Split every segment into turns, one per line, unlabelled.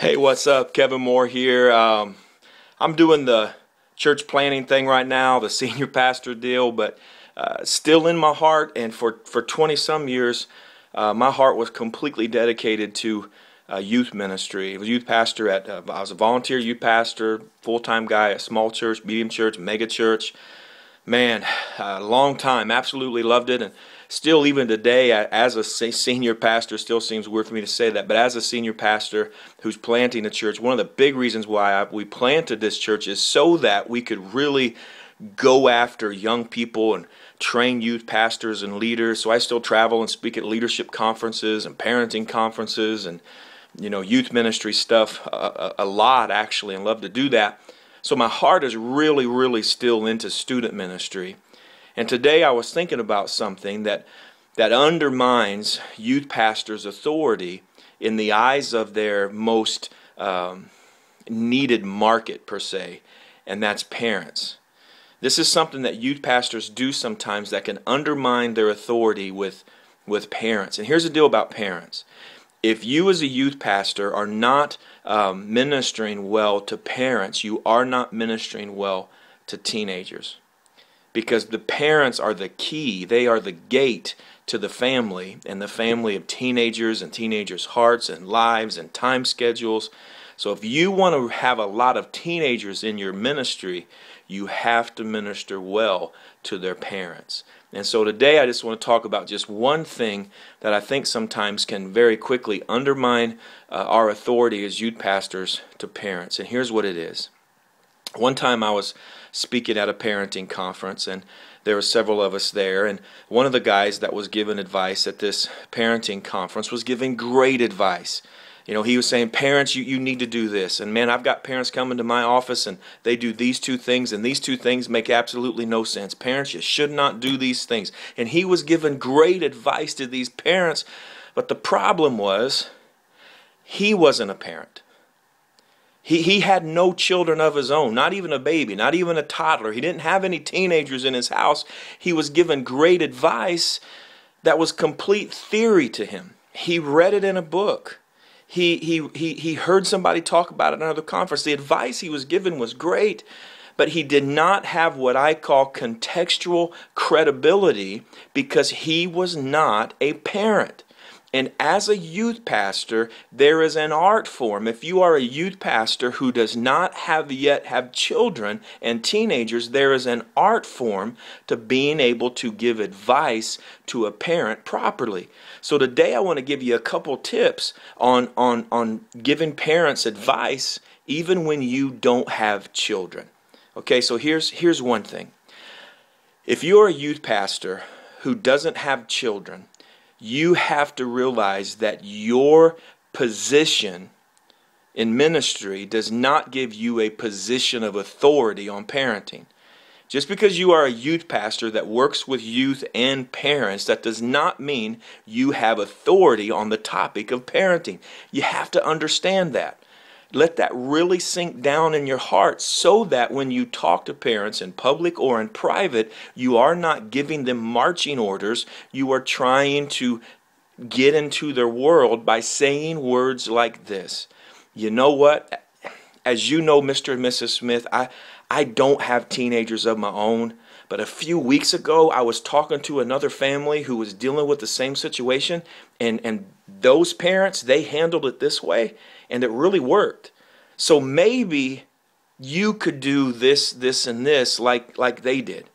Hey, what's up? Kevin Moore here. I'm doing the church planning thing right now, the senior pastor deal, but still in my heart, and for 20 some years, my heart was completely dedicated to youth ministry. I was a youth pastor I was a volunteer youth pastor, full-time guy at small church, medium church, mega church. Man, a long time. Absolutely loved it, and still even today, as a senior pastor, still seems weird for me to say that, but as a senior pastor who's planting a church, one of the big reasons why we planted this church is so that we could really go after young people and train youth pastors and leaders. So I still travel and speak at leadership conferences and parenting conferences and youth ministry stuff a lot actually, and love to do that. So my heart is really, really still into student ministry. And today I was thinking about something that undermines youth pastors' authority in the eyes of their most needed market, per se, and that's parents. This is something that youth pastors do sometimes that can undermine their authority with parents. And here's the deal about parents. If you as a youth pastor are not ministering well to parents, you are not ministering well to teenagers. Because the parents are the key. They are the gate to the family, and the family of teenagers and teenagers' hearts and lives and time schedules. So if you want to have a lot of teenagers in your ministry, you have to minister well to their parents. And so today I just want to talk about just one thing that I think sometimes can very quickly undermine our authority as youth pastors to parents. And here's what it is. One time I was speaking at a parenting conference, and there were several of us there, and one of the guys that was giving advice at this parenting conference was giving great advice. He was saying, parents, you need to do this. And man, I've got parents coming to my office and they do these two things, and these two things make absolutely no sense. Parents, you should not do these things. And he was giving great advice to these parents, but the problem was he wasn't a parent. He had no children of his own, not even a baby, not even a toddler. He didn't have any teenagers in his house. He was given great advice that was complete theory to him. He read it in a book. He heard somebody talk about it at another conference. The advice he was given was great, but he did not have what I call contextual credibility because he was not a parent. And as a youth pastor, there is an art form. If you are a youth pastor who does not yet have children and teenagers, there is an art form to being able to give advice to a parent properly. So today I want to give you a couple tips on giving parents advice even when you don't have children. Okay, so here's one thing. If you're a youth pastor who doesn't have children, you have to realize that your position in ministry does not give you a position of authority on parenting. Just because you are a youth pastor that works with youth and parents, that does not mean you have authority on the topic of parenting. You have to understand that. Let that really sink down in your heart so that when you talk to parents in public or in private, you are not giving them marching orders. You are trying to get into their world by saying words like this. You know what? As you know, Mr. and Mrs. Smith, I don't have teenagers of my own. But a few weeks ago, I was talking to another family who was dealing with the same situation. And those parents, they handled it this way. And it really worked. So maybe you could do this, and this like they did.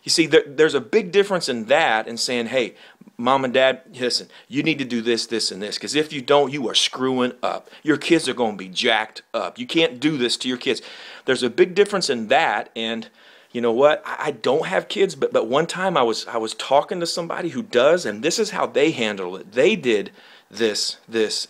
You see, there's a big difference in that and saying, hey, mom and dad, listen, you need to do this, and this. Because if you don't, you are screwing up. Your kids are going to be jacked up. You can't do this to your kids. There's a big difference in that. And you know what? I don't have kids, but one time I was talking to somebody who does, and this is how they handle it. They did this,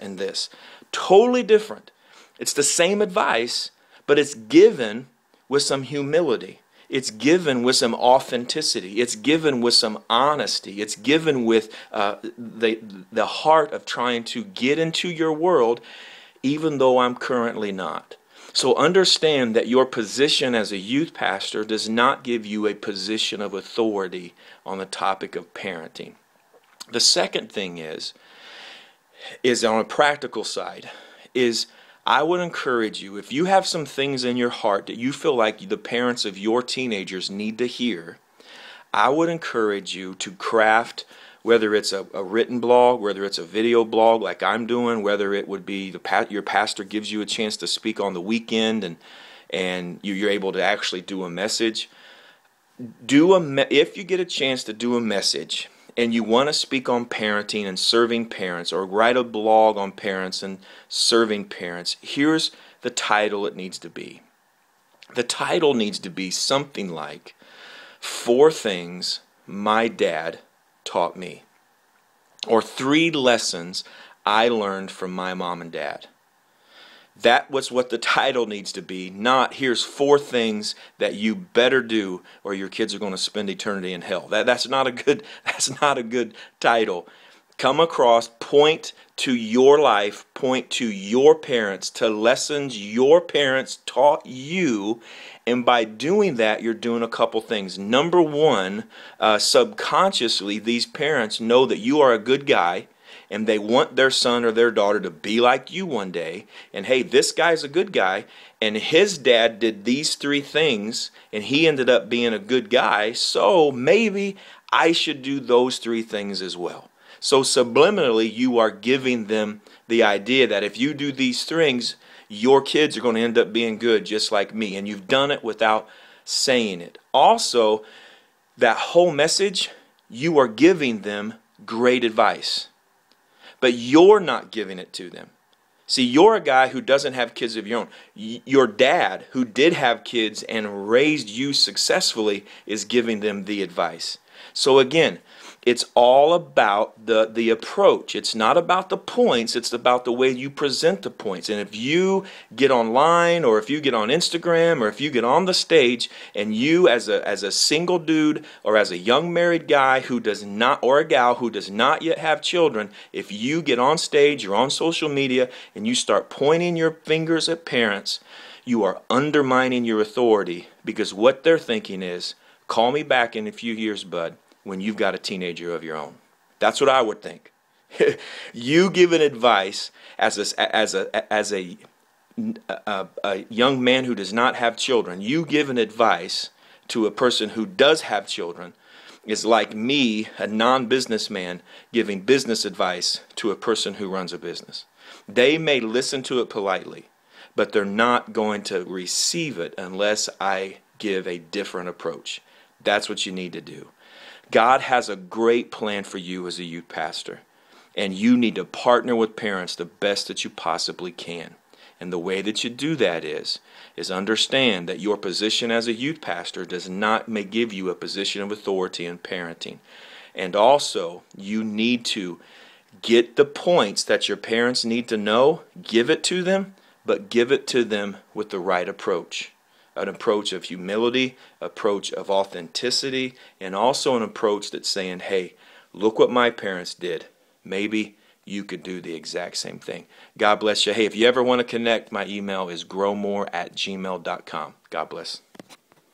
and this. Totally different. It's the same advice, but it's given with some humility. It's given with some authenticity. It's given with some honesty. It's given with the heart of trying to get into your world, even though I'm currently not. So understand that your position as a youth pastor does not give you a position of authority on the topic of parenting. The second thing is on a practical side, is I would encourage you, if you have some things in your heart that you feel like the parents of your teenagers need to hear, I would encourage you to craft, whether it's a written blog, whether it's a video blog like I'm doing, whether it would be your pastor gives you a chance to speak on the weekend and you're able to actually do a message. If you get a chance to do a message and you want to speak on parenting and serving parents, or write a blog on parents and serving parents, here's the title it needs to be. The title needs to be something like 4 Things My Dad Taught Me, or 3 Lessons I Learned from My Mom and Dad. That was what the title needs to be, not here's 4 things that you better do or your kids are going to spend eternity in hell. That's not a good title. Come across, point to your life, point to your parents, to lessons your parents taught you, and by doing that, you're doing a couple things. Number one, subconsciously, these parents know that you are a good guy, and they want their son or their daughter to be like you one day. And hey, this guy's a good guy, and his dad did these 3 things, and he ended up being a good guy, so maybe I should do those 3 things as well. So subliminally, you are giving them the idea that if you do these things, your kids are going to end up being good just like me. And you've done it without saying it. Also, that whole message, you are giving them great advice. But you're not giving it to them. See, you're a guy who doesn't have kids of your own. Your dad, who did have kids and raised you successfully, is giving them the advice. So again, it's all about the approach. It's not about the points. It's about the way you present the points. And if you get online, or if you get on Instagram, or if you get on the stage, and you as a single dude or as a young married guy who does not, or a gal who does not yet have children, if you get on stage or on social media and you start pointing your fingers at parents, you are undermining your authority, because what they're thinking is, call me back in a few years, bud, when you've got a teenager of your own. That's what I would think. You give an advice as a young man who does not have children. You give an advice to a person who does have children is like me, a non-businessman, giving business advice to a person who runs a business. They may listen to it politely, but they're not going to receive it unless I give a different approach. That's what you need to do. God has a great plan for you as a youth pastor, and you need to partner with parents the best that you possibly can. And the way that you do that is understand that your position as a youth pastor may give you a position of authority in parenting. And also, you need to get the points that your parents need to know, give it to them, but give it to them with the right approach. An approach of humility, approach of authenticity, and also an approach that's saying, hey, look what my parents did. Maybe you could do the exact same thing. God bless you. Hey, if you ever want to connect, my email is growmore@gmail.com. God bless.